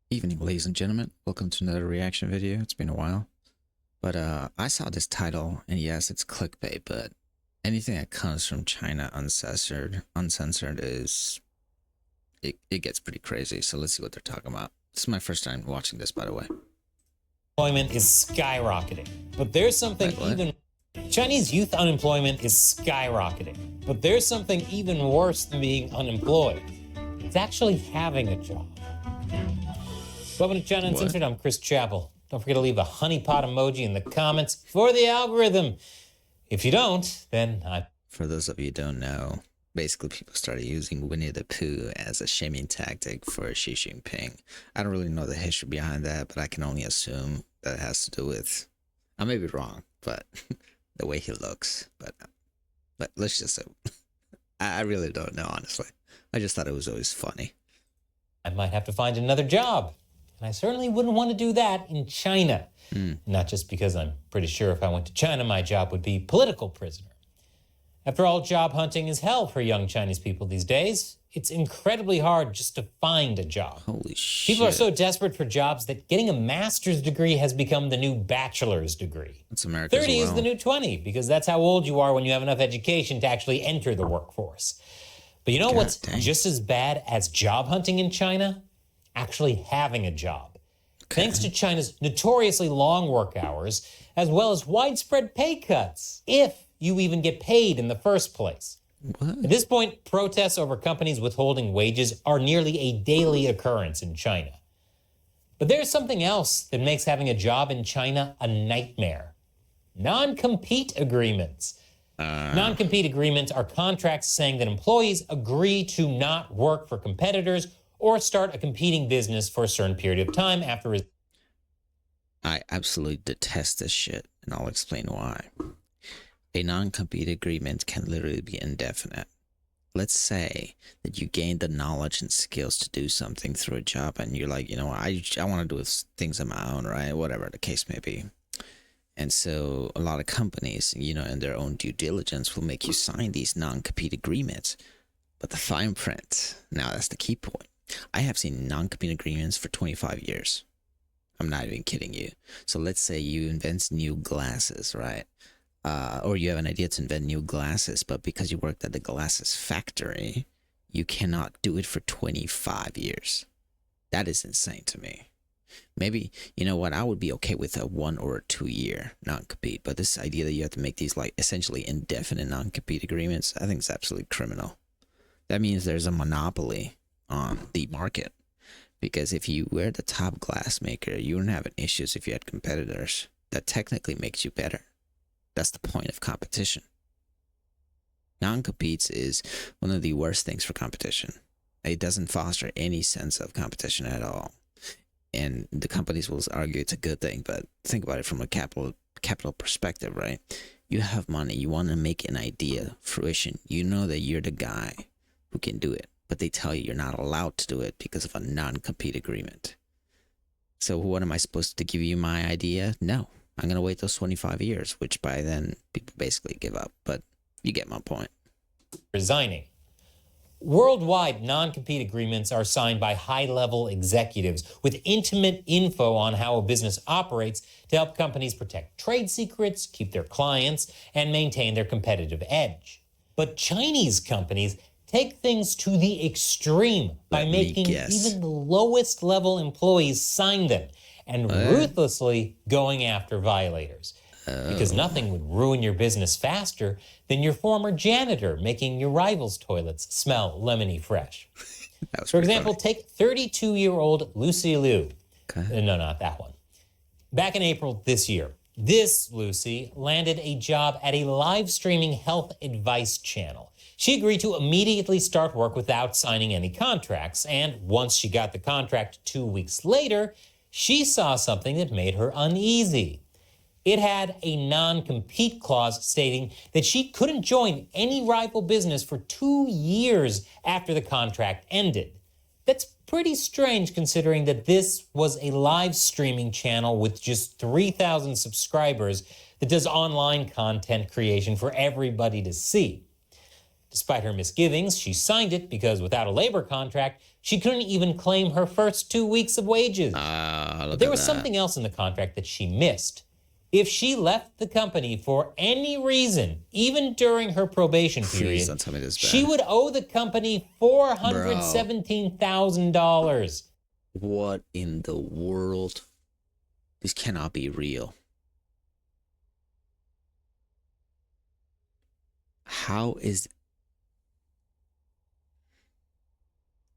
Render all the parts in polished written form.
Evening, ladies and gentlemen. Welcome to another reaction video. It's been a while. But I saw this title, and yes, it's clickbait, but anything that comes from China uncensored is it gets pretty crazy. So let's see what they're talking about. This is my first time watching this, by the way. Unemployment is skyrocketing. But there's something Chinese youth unemployment is skyrocketing. But there's something even worse than being unemployed. It's actually having a job. Welcome to China Uncensored. I'm Chris Chappell. Don't forget to leave a honeypot emoji in the comments for the algorithm. If you don't, then For those of you who don't know, basically people started using Winnie the Pooh as a shaming tactic for Xi Jinping. I don't really know the history behind that, but I can only assume that it has to do with, I may be wrong, but the way he looks. But let's just say, I really don't know, honestly. I just thought it was always funny. I might have to find another job. And I certainly wouldn't want to do that in China. Not just because I'm pretty sure if I went to China, my job would be political prisoner. After all, job hunting is hell for young Chinese people these days. It's incredibly hard just to find a job. Holy shit. People are so desperate for jobs that getting a master's degree has become the new bachelor's degree. That's America 30 as well. is the new 20, because that's how old you are when you have enough education to actually enter the workforce. But you know what's just as bad as job hunting in China? Actually having a job. Thanks to China's notoriously long work hours, as well as widespread pay cuts, if you even get paid in the first place. What? At this point, protests over companies withholding wages are nearly a daily occurrence in China. But there's something else that makes having a job in China a nightmare. Non-compete agreements. Non-compete agreements are contracts saying that employees agree to not work for competitors or start a competing business for a certain period of time after. I absolutely detest this shit, and I'll explain why. A non-compete agreement can literally be indefinite. Let's say that you gain the knowledge and skills to do something through a job, and you're like, you know, I want to do things on my own, right? Whatever the case may be. And so a lot of companies, you know, in their own due diligence will make you sign these non-compete agreements. But the fine print, now that's the key point. I have seen non-compete agreements for 25 years. I'm not even kidding you. So let's say you invent new glasses, right? Or you have an idea to invent new glasses, but because you worked at the glasses factory, you cannot do it for 25 years. That is insane to me. Maybe, you know what, I would be okay with a 1 or 2 year non-compete, but this idea that you have to make these like essentially indefinite non-compete agreements, I think is absolutely criminal. That means there's a monopoly on the market, because if you were the top glass maker, you wouldn't have issues if you had competitors. That technically makes you better. That's the point of competition. Non-competes is one of the worst things for competition. It doesn't foster any sense of competition at all. And the companies will argue it's a good thing, but think about it from a capital perspective, right? You have money, you want to make an idea fruition. You know that you're the guy who can do it, but they tell you you're not allowed to do it because of a non-compete agreement. So what am I supposed to give you my idea? No, I'm going to wait those 25 years, which by then people basically give up, but you get my point. Resigning. Worldwide, non-compete agreements are signed by high-level executives with intimate info on how a business operates to help companies protect trade secrets, keep their clients, and maintain their competitive edge. But Chinese companies take things to the extreme by making even the lowest level employees sign them and ruthlessly going after violators. Because nothing would ruin your business faster than your former janitor making your rival's toilets smell lemony fresh. For example, take 32-year-old Lucy Liu. No, not that one. Back in April this year, this Lucy landed a job at a live streaming health advice channel. She agreed to immediately start work without signing any contracts, and once she got the contract 2 weeks later, she saw something that made her uneasy. It had a non-compete clause stating that she couldn't join any rival business for 2 years after the contract ended. That's pretty strange considering that this was a live streaming channel with just 3,000 subscribers that does online content creation for everybody to see. Despite her misgivings, she signed it because without a labor contract, she couldn't even claim her first 2 weeks of wages. But there was something else in the contract that she missed. If she left the company for any reason, even during her probation period, don't tell me this she would owe the company $417,000. What in the world? This cannot be real. How is...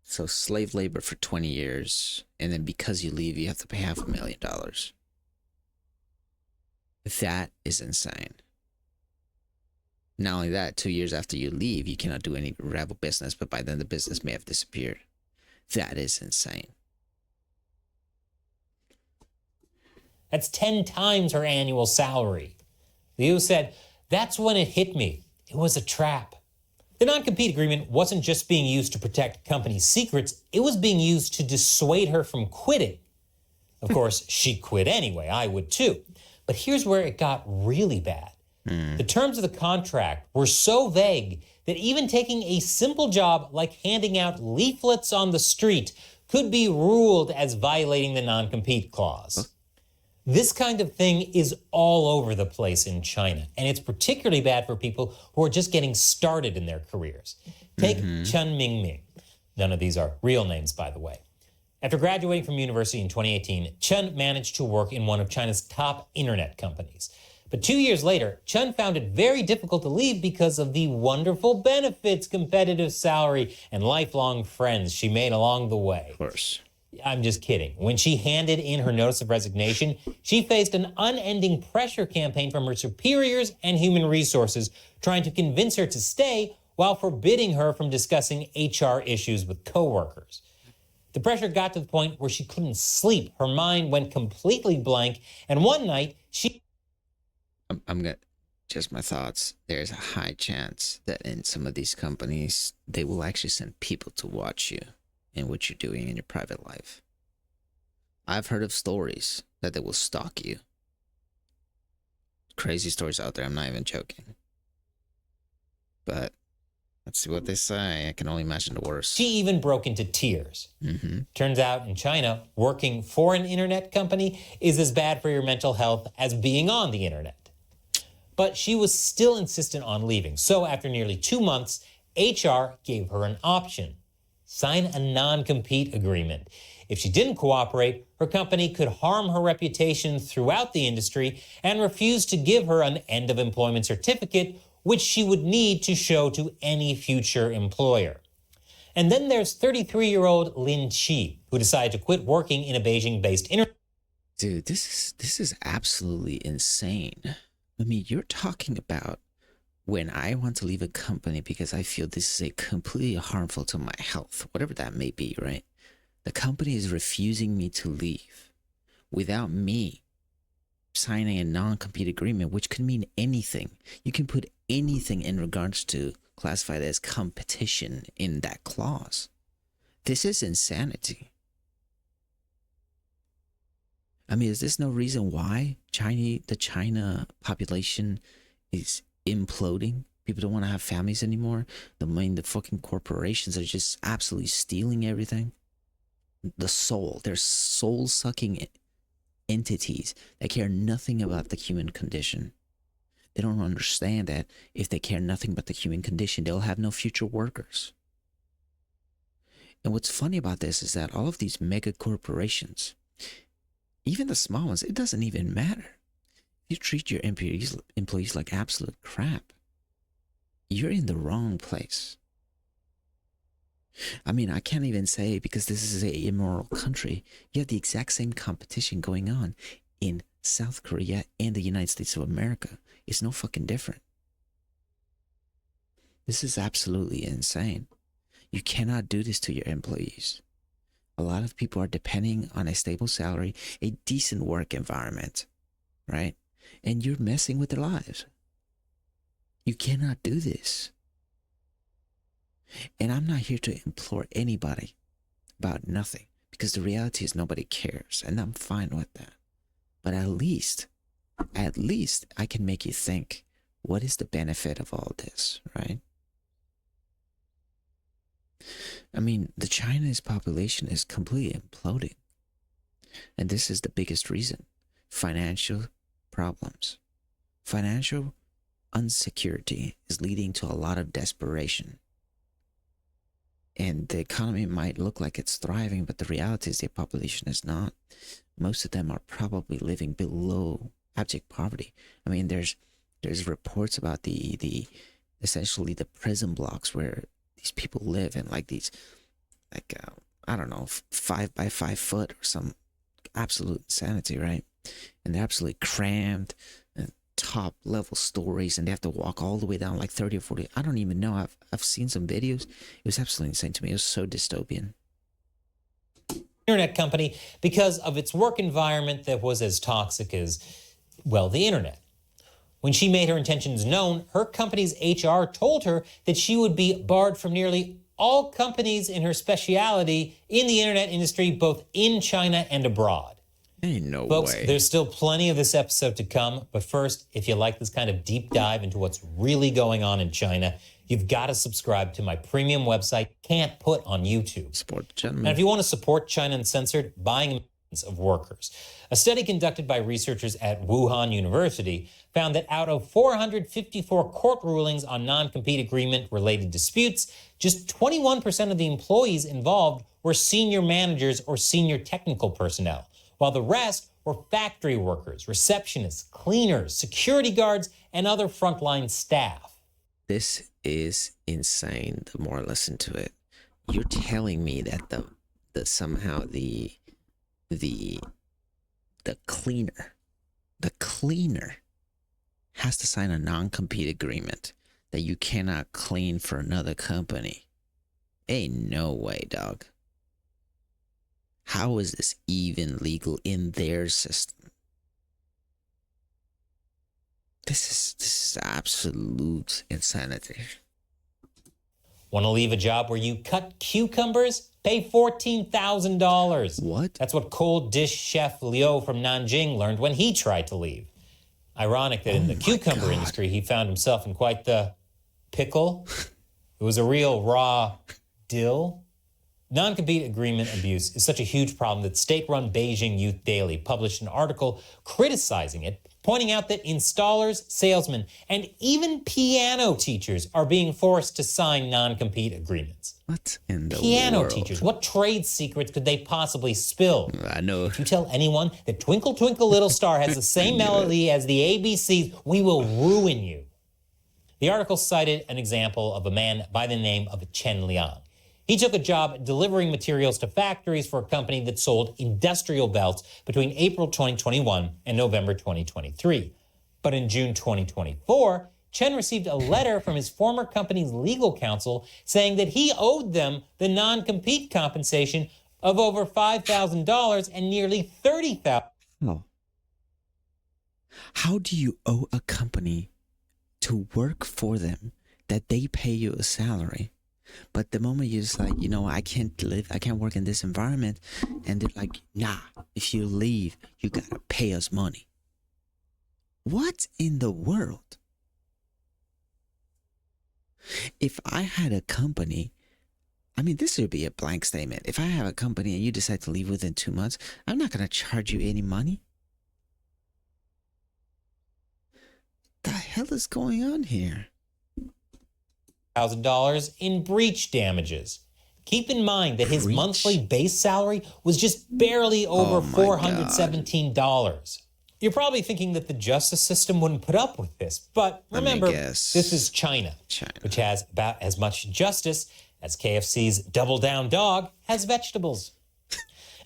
So slave labor for 20 years, and then because you leave, you have to pay $500,000. That is insane. Not only that, 2 years after you leave, you cannot do any rival business, but by then the business may have disappeared. That is insane. That's 10 times her annual salary. Liu said, "That's when it hit me. It was a trap." The non-compete agreement wasn't just being used to protect company secrets, it was being used to dissuade her from quitting. Of course, she quit anyway, I would too. But here's where it got really bad. The terms of the contract were so vague that even taking a simple job like handing out leaflets on the street could be ruled as violating the non-compete clause. This kind of thing is all over the place in China, and it's particularly bad for people who are just getting started in their careers. Take Chen Mingming. None of these are real names, by the way. After graduating from university in 2018, Chen managed to work in one of China's top internet companies. But 2 years later, Chen found it very difficult to leave because of the wonderful benefits, competitive salary, and lifelong friends she made along the way. Of course. I'm just kidding. When she handed in her notice of resignation, she faced an unending pressure campaign from her superiors and human resources trying to convince her to stay while forbidding her from discussing HR issues with coworkers. The pressure got to the point where she couldn't sleep. Her mind went completely blank, and one night she... I'm going to... Just my thoughts. There's a high chance that in some of these companies, they will actually send people to watch you and what you're doing in your private life. I've heard of stories that they will stalk you. Crazy stories out there. I'm not even joking. But let's see what they say. I can only imagine the worst. She even broke into tears. Turns out in China, working for an internet company is as bad for your mental health as being on the internet. But she was still insistent on leaving. So after nearly 2 months, HR gave her an option. Sign a non-compete agreement. If she didn't cooperate, her company could harm her reputation throughout the industry and refuse to give her an end of employment certificate, which she would need to show to any future employer. And then there's 33-year-old Lin Qi, who decided to quit working in a Beijing-based internet. Dude, this is absolutely insane. I mean, you're talking about when I want to leave a company because I feel this is a completely harmful to my health, whatever that may be, right? The company is refusing me to leave without me signing a non-compete agreement, which could mean anything. You can put anything in regards to classified as competition in that clause. This is insanity. I mean, is this no reason why the China population is imploding? People don't want to have families anymore. The fucking corporations are just absolutely stealing everything. They're soul-sucking entities that care nothing about the human condition. They don't understand that if they care nothing about the human condition, they'll have no future workers. And what's funny about this is that all of these mega corporations, even the small ones, it doesn't even matter. You treat your employees like absolute crap, you're in the wrong place. I mean, I can't even say, because this is an immoral country, you have the exact same competition going on in South Korea and the United States of America. It's no fucking different. This is absolutely insane. You cannot do this to your employees. A lot of people are depending on a stable salary, a decent work environment, right? And you're messing with their lives. You cannot do this. And I'm not here to implore anybody about nothing, because the reality is nobody cares, and I'm fine with that. But at least I can make you think, what is the benefit of all this, right? I mean, the China's population is completely imploding. And this is the biggest reason. Financial problems. Financial insecurity is leading to a lot of desperation. And the economy might look like it's thriving, but the reality is the population is not. Most of them are probably living below abject poverty. I mean, there's reports about the essentially the prison blocks where these people live in, like these, like I don't know, 5 by 5 foot or some absolute insanity, right? And they're absolutely crammed and top level stories, and they have to walk all the way down like 30 or 40. I don't even know. I've seen some videos. It was absolutely insane to me. It was so dystopian. Internet company because of its work environment that was as toxic as, well, the internet. When she made her intentions known, her company's HR told her that she would be barred from nearly all companies in her specialty in the internet industry, both in China and abroad. Ain't no Folks, way. there's still plenty of this episode to come, but first, if you like this kind of deep dive into what's really going on in China, you've got to subscribe to my premium website, Can't Put on YouTube. Support the gentleman. And if you want to support China Uncensored, buying millions of workers. A study conducted by researchers at Wuhan University found that out of 454 court rulings on non-compete agreement-related disputes, just 21% of the employees involved were senior managers or senior technical personnel, while the rest were factory workers, receptionists, cleaners, security guards, and other frontline staff. This is insane. The more I listen to it, you're telling me that the somehow the cleaner has to sign a non-compete agreement that you cannot clean for another company. Ain't no way, dog. How is this even legal in their system? This is absolute insanity. Want to leave a job where you cut cucumbers? Pay $14,000. What? That's what cold dish chef Liu from Nanjing learned when he tried to leave. Ironic that in the cucumber industry, he found himself in quite the pickle. It was a real raw dill. Non-compete agreement abuse is such a huge problem that state-run Beijing Youth Daily published an article criticizing it, pointing out that installers, salesmen, and even piano teachers are being forced to sign non-compete agreements. What in the Piano world? teachers, what trade secrets could they possibly spill? I know. If you tell anyone that Twinkle Twinkle Little Star has the same melody as the ABCs, we will ruin you. The article cited an example of a man by the name of Chen Liang. He took a job delivering materials to factories for a company that sold industrial belts between April 2021 and November 2023. But in June 2024, Chen received a letter from his former company's legal counsel saying that he owed them the non-compete compensation of over $5,000 and nearly $30,000. Oh. How do you owe a company to work for them that they pay you a salary? But the moment you're just like, I can't work in this environment, and they're like, nah, if you leave, you gotta pay us money. What in the world? If I had a company, I mean, this would be a blank statement. If I have a company and you decide to leave within 2 months, I'm not gonna charge you any money. The hell is going on here? $1,000 in breach damages. Keep in mind that his monthly base salary was just barely over $417. You're probably thinking that the justice system wouldn't put up with this, but remember, this is China, which has about as much justice as KFC's Double Down Dog has vegetables.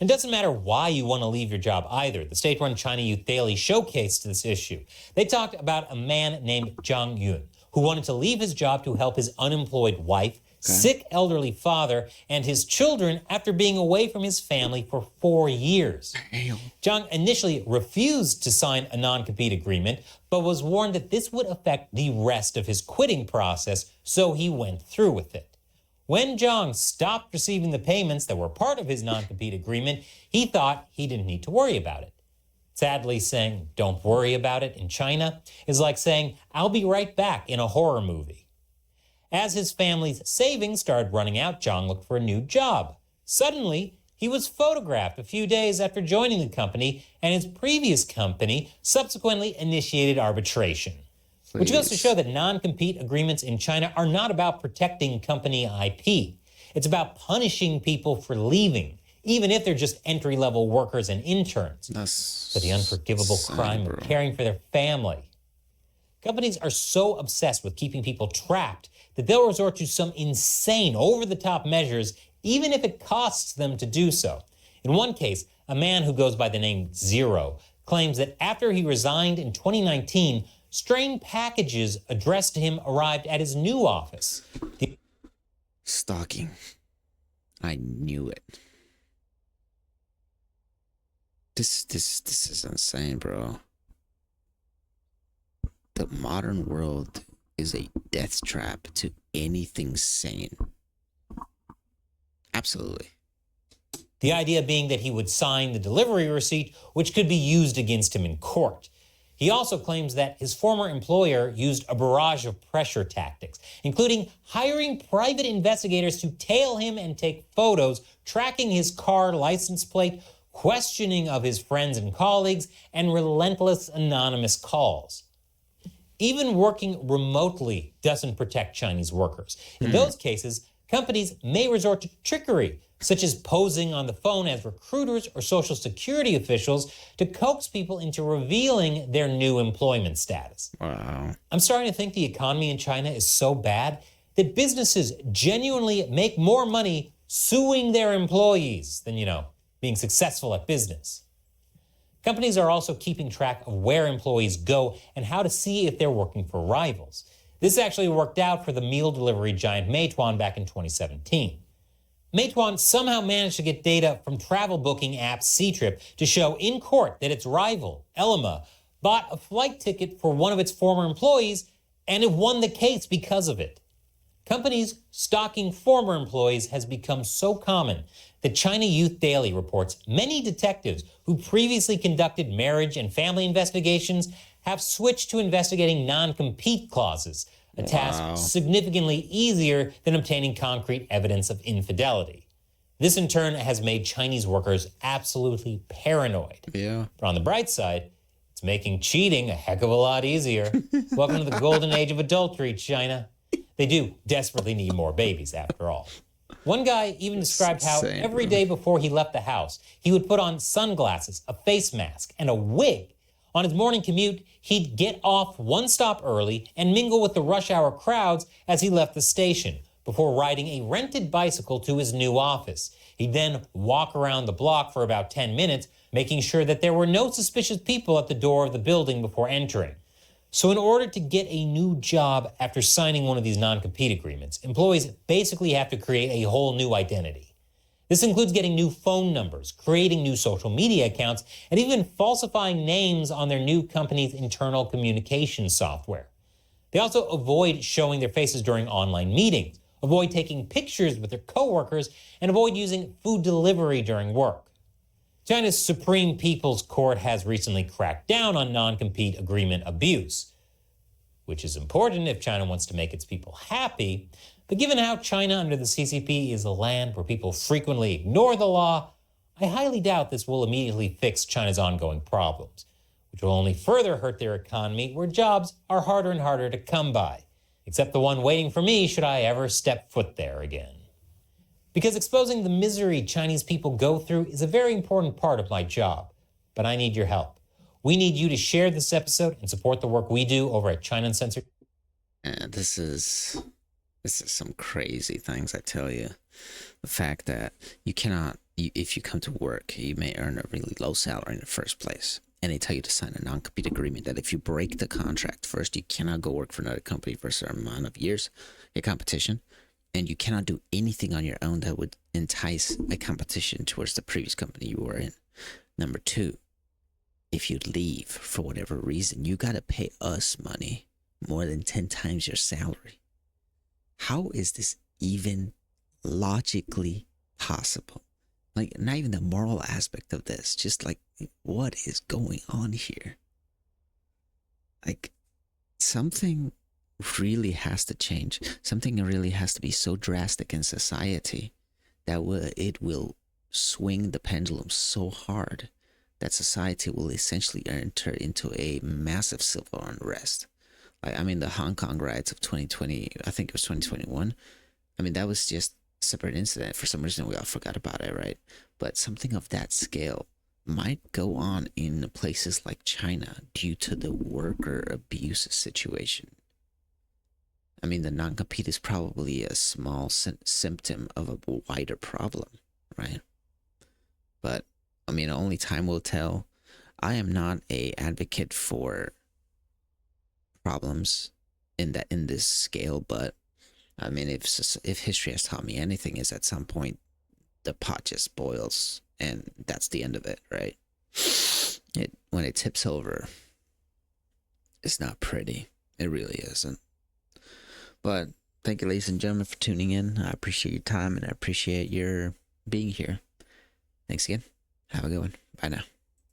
It doesn't matter why you want to leave your job either. The state-run China Youth Daily showcased this issue. They talked about a man named Zhang Yun, who wanted to leave his job to help his unemployed wife, sick elderly father, and his children after being away from his family for 4 years. Damn. Zhang initially refused to sign a non-compete agreement, but was warned that this would affect the rest of his quitting process, so he went through with it. When Zhang stopped receiving the payments that were part of his non-compete agreement, he thought he didn't need to worry about it. Sadly, saying, don't worry about it in China is like saying, I'll be right back in a horror movie. As his family's savings started running out, Zhang looked for a new job. Suddenly, he was photographed a few days after joining the company, and his previous company subsequently initiated arbitration. Which goes to show that non-compete agreements in China are not about protecting company IP. It's about punishing people for leaving, even if they're just entry-level workers and interns, for the unforgivable crime of caring for their family. Companies are so obsessed with keeping people trapped that they'll resort to some insane, over-the-top measures, even if it costs them to do so. In one case, a man who goes by the name Zero claims that after he resigned in 2019, strange packages addressed to him arrived at his new office. Stalking. I knew it. This is insane, bro. The modern world is a death trap to anything sane. Absolutely. The idea being that he would sign the delivery receipt, which could be used against him in court. He also claims that his former employer used a barrage of pressure tactics, including hiring private investigators to tail him and take photos, tracking his car license plate, questioning of his friends and colleagues, and relentless anonymous calls. Even working remotely doesn't protect Chinese workers. In those cases, companies may resort to trickery, such as posing on the phone as recruiters or social security officials to coax people into revealing their new employment status. Wow. I'm starting to think the economy in China is so bad that businesses genuinely make more money suing their employees than, being successful at business. Companies are also keeping track of where employees go and how to see if they're working for rivals. This actually worked out for the meal delivery giant Meituan back in 2017. Meituan somehow managed to get data from travel booking app Ctrip to show in court that its rival, Elima, bought a flight ticket for one of its former employees, and it won the case because of it. Companies stalking former employees has become so common that China Youth Daily reports many detectives who previously conducted marriage and family investigations have switched to investigating non-compete clauses, a task significantly easier than obtaining concrete evidence of infidelity. This in turn has made Chinese workers absolutely paranoid. Yeah. But on the bright side, it's making cheating a heck of a lot easier. Welcome to the golden age of adultery, China. They do desperately need more babies, after all. One guy even described how every day before he left the house, he would put on sunglasses, a face mask, and a wig. On his morning commute, he'd get off one stop early and mingle with the rush hour crowds as he left the station, before riding a rented bicycle to his new office. He'd then walk around the block for about 10 minutes, making sure that there were no suspicious people at the door of the building before entering. So in order to get a new job after signing one of these non-compete agreements, employees basically have to create a whole new identity. This includes getting new phone numbers, creating new social media accounts, and even falsifying names on their new company's internal communication software. They also avoid showing their faces during online meetings, avoid taking pictures with their coworkers, and avoid using food delivery during work. China's Supreme People's Court has recently cracked down on non-compete agreement abuse, which is important if China wants to make its people happy. But given how China under the CCP is a land where people frequently ignore the law, I highly doubt this will immediately fix China's ongoing problems, which will only further hurt their economy where jobs are harder and harder to come by, except the one waiting for me should I ever step foot there again. Because exposing the misery Chinese people go through is a very important part of my job, but I need your help. We need you to share this episode and support the work we do over at China Uncensored. This is some crazy things, I tell you. The fact that if you come to work, you may earn a really low salary in the first place. And they tell you to sign a non-compete agreement that if you break the contract first, you cannot go work for another company for a certain amount of years, a competition. And you cannot do anything on your own that would entice a competition towards the previous company you were in. Number two, if you leave for whatever reason, you got to pay us money, more than 10 times your salary. How is this even logically possible? Like, not even the moral aspect of this, just like, what is going on here? Like, something really has to change. Something really has to be so drastic in society that it will swing the pendulum so hard that society will essentially enter into a massive civil unrest. Like, I mean, the Hong Kong riots of 2020, I think it was 2021. I mean, that was just a separate incident. For some reason, we all forgot about it, right? But something of that scale might go on in places like China due to the worker abuse situation. I mean, the non-compete is probably a small symptom of a wider problem, right? But I mean, only time will tell. I am not a advocate for problems in this scale, but I mean, if history has taught me anything, is at some point the pot just boils, and that's the end of it, right? When it tips over, it's not pretty. It really isn't. But thank you, ladies and gentlemen, for tuning in. I appreciate your time and I appreciate your being here. Thanks again. Have a good one. Bye now.